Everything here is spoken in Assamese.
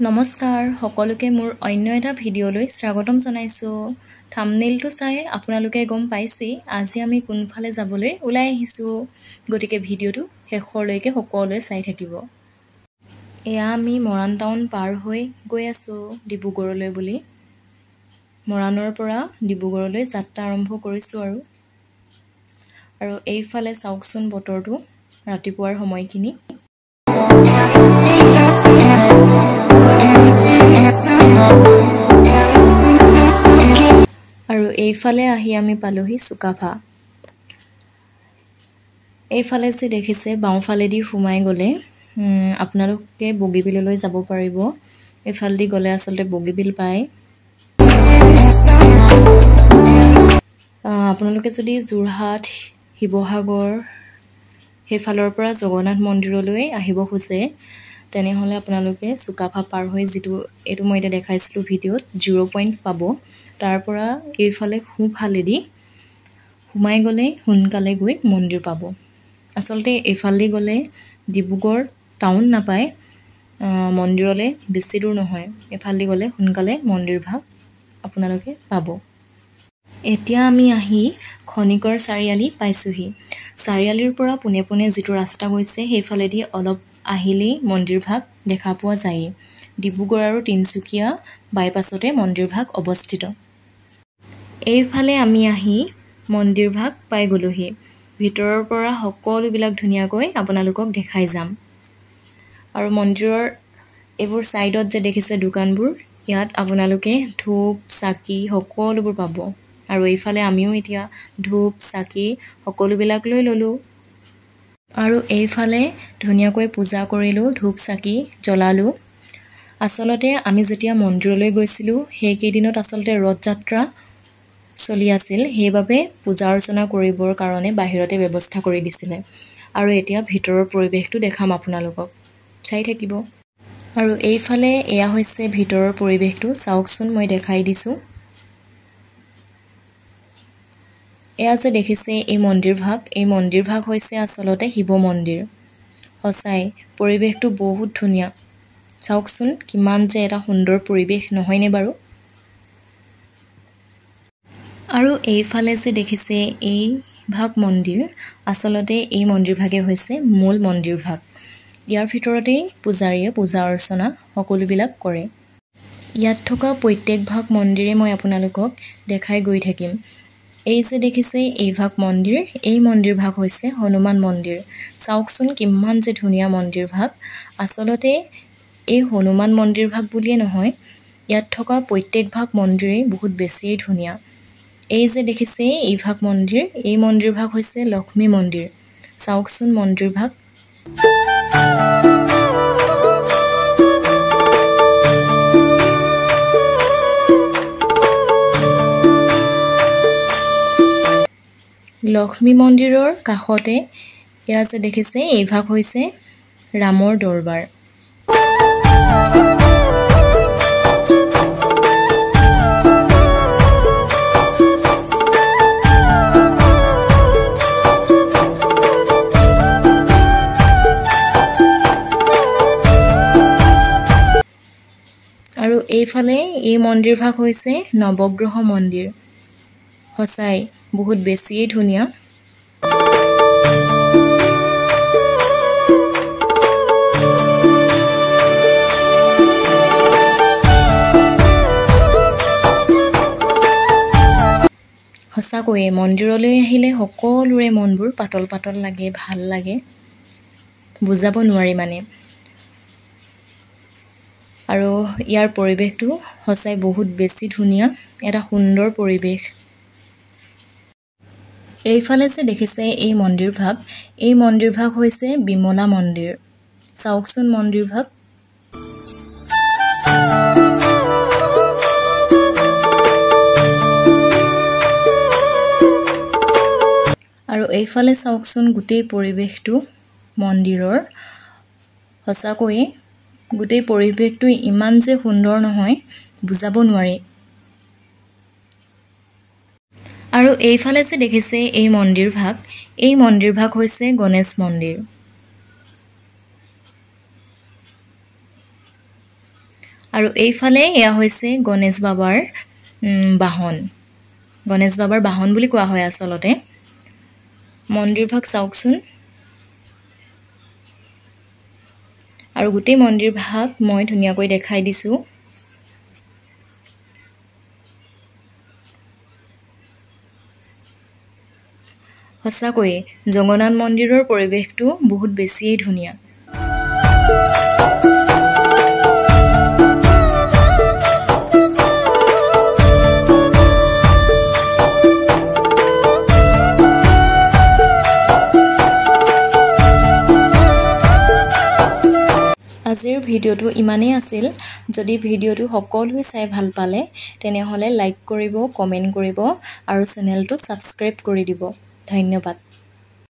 নমস্কাৰ সকলোকে মোৰ অন্য এটা ভিডিঅ'লৈ স্বাগতম জনাইছো। থাম্বনেইলটো চাই আপোনালোকে গম পাইছে আজি আমি কোনফালে যাবলৈ ওলাই আহিছো। গতিকে ভিডিঅ'টো শেষলৈকে সকলোৱে চাই থাকিব। এয়া আমি মৰাণ টাউন পাৰ হৈ গৈ আছো ডিব্ৰুগড়লৈ বুলি। মৰাণৰ পৰা ডিব্ৰুগড়লৈ যাত্ৰা আৰম্ভ কৰিছো আৰু এইফালে চাওকচোন বতৰটো ৰাতিপুৱাৰ সময়খিনি। আৰু এইফালে আহি আমি পালোহি চুকাফা। এইফালে যে দেখিছে বাওঁফালেদি সোমাই গ'লে আপোনালোকে বগীবিললৈ যাব পাৰিব। এইফালেদি গ'লে আচলতে বগীবিল পায়। আপোনালোকে যদি যোৰহাট শিৱসাগৰ সেইফালৰ পৰা জগন্নাথ মন্দিৰলৈ আহিব খোজে তেনেহ'লে আপোনালোকে চুকাফা পাৰ হৈ এইটো মই এতিয়া দেখাইছিলোঁ ভিডিঅ'ত 0 পইণ্ট পাব। তাৰ পৰা এইফালে সোঁফালেদি সোমাই গ'লে সোনকালে গৈ মন্দিৰ পাব। আচলতে এইফালেদি গ'লে ডিব্ৰুগড় টাউন নাপায়, মন্দিৰলৈ বেছি দূৰ নহয়। এইফালেদি গ'লে সোনকালে মন্দিৰ ভাগ আপোনালোকে পাব। এতিয়া আমি আহি খনিকৰ চাৰিআলি পাইছোহি। চাৰিআলিৰ পৰা পোনে পোনে যিটো ৰাস্তা গৈছে সেইফালেদি অলপ আহিলেই মন্দিৰ ভাগ দেখা পোৱা যায়। ডিব্ৰুগড় আৰু তিনিচুকীয়া বাইপাছতে মন্দিৰ ভাগ অৱস্থিত। এইফালে আমি আহি মন্দিৰ ভাগ পাই গ'লোহি। ভিতৰৰ পৰা সকলোবিলাক ধুনীয়াকৈ আপোনালোকক দেখাই যাম। আৰু মন্দিৰৰ এইবোৰ ছাইডত যে দেখিছে দোকানবোৰ, ইয়াত আপোনালোকে ধূপ চাকি সকলোবোৰ পাব। আৰু এইফালে আমিও এতিয়া ধূপ চাকি সকলোবিলাক লৈ ল'লোঁ। আৰু এইফালে ধুনীয়াকৈ পূজা কৰিলোঁ, ধূপ চাকি জ্বলালোঁ। আচলতে আমি যেতিয়া মন্দিৰলৈ গৈছিলোঁ সেইকেইদিনত আচলতে ৰথযাত্ৰা চলি আছিল, সেইবাবে পূজা অৰ্চনা কৰিবৰ কাৰণে বাহিৰতে ব্যৱস্থা কৰি দিছিলে। আৰু এতিয়া ভিতৰৰ পৰিৱেশটো দেখাম আপোনালোকক, চাই থাকিব। আৰু এইফালে এয়া হৈছে ভিতৰৰ পৰিৱেশটো, চাওকচোন মই দেখাই দিছোঁ। এয়া যে দেখিছে এই মন্দিৰ ভাগ হৈছে আচলতে শিৱ মন্দিৰ। সঁচাই পৰিৱেশটো বহুত ধুনীয়া, চাওকচোন কিমান যে এটা সুন্দৰ পৰিৱেশ নহয়নে বাৰু। আৰু এইফালে যে দেখিছে এই ভাগ মন্দিৰ, আচলতে এই মন্দিৰ ভাগে হৈছে মূল মন্দিৰ ভাগ। ইয়াৰ ভিতৰতেই পূজাৰীয়ে পূজা অৰ্চনা সকলোবিলাক কৰে। ইয়াত থকা প্ৰত্যেক ভাগ মন্দিৰে মই আপোনালোকক দেখাই গৈ থাকিম। এই যে দেখিছে এই ভাগ মন্দিৰ, এই মন্দিৰ ভাগ হৈছে হনুমান মন্দিৰ। চাওকচোন কিমান যে ধুনীয়া মন্দিৰ ভাগ। আচলতে এই হনুমান মন্দিৰ ভাগ বুলিয়ে নহয়, ইয়াত থকা প্ৰত্যেক ভাগ মন্দিৰেই বহুত বেছিয়ে ধুনীয়া। এই যে দেখিছে এই ভাগ মন্দিৰ, এই মন্দিৰ ভাগ হৈছে লক্ষ্মী মন্দিৰ। চাওকচোন মন্দিৰ ভাগ। লক্ষ্মী মন্দিৰৰ কাষতে এয়া যে দেখিছে এই ভাগ হৈছে ৰামৰ দৰবাৰ। আৰু এইফালে এই মন্দিৰ ভাগ হৈছে নৱগ্ৰহ মন্দিৰ। সঁচাই বহুত বেছিয়ে ধুনীয়া। সঁচাকৈয়ে মন্দিৰলৈ আহিলে সকলোৰে মনবোৰ পাতল পাতল লাগে, ভাল লাগে, বুজাব নোৱাৰি মানে। আৰু ইয়াৰ পৰিৱেশটো সঁচাই বহুত বেছি ধুনীয়া, এটা সুন্দৰ পৰিৱেশ। এইফালে যে দেখিছে এই মন্দিৰ ভাগ হৈছে বিমলা মন্দিৰ। চাওকচোন মন্দিৰ ভাগ। আৰু এইফালে চাওকচোন গোটেই পৰিৱেশটো মন্দিৰৰ। সঁচাকৈয়ে গোটেই পৰিৱেশটো ইমান যে সুন্দৰ নহয়, বুজাব নোৱাৰি। আৰু এইফালে যে দেখিছে এই মন্দিৰ ভাগ হৈছে গণেশ মন্দিৰ। আৰু এইফালে এয়া হৈছে গণেশ বাবাৰ বাহন। গণেশ বাবাৰ বাহন বুলি কোৱা হয় আচলতে। মন্দিৰভাগ চাওকচোন। আৰু গোটেই মন্দিৰভাগ মই ধুনীয়াকৈ দেখাই দিছোঁ। সঁচাকৈয়ে জগন্নাথ মন্দিৰৰ পৰিৱেশটো বহুত বেছিয়েই ধুনীয়া। আজিৰ ভিডিঅ'টো ইমানেই আছিল। যদি ভিডিঅ'টো সকলোৱে চাই ভাল পালে তেনেহ'লে লাইক কৰিব, কমেণ্ট কৰিব আৰু চেনেলটো ছাবস্ক্ৰাইব কৰি দিব। ধন্যবাদ।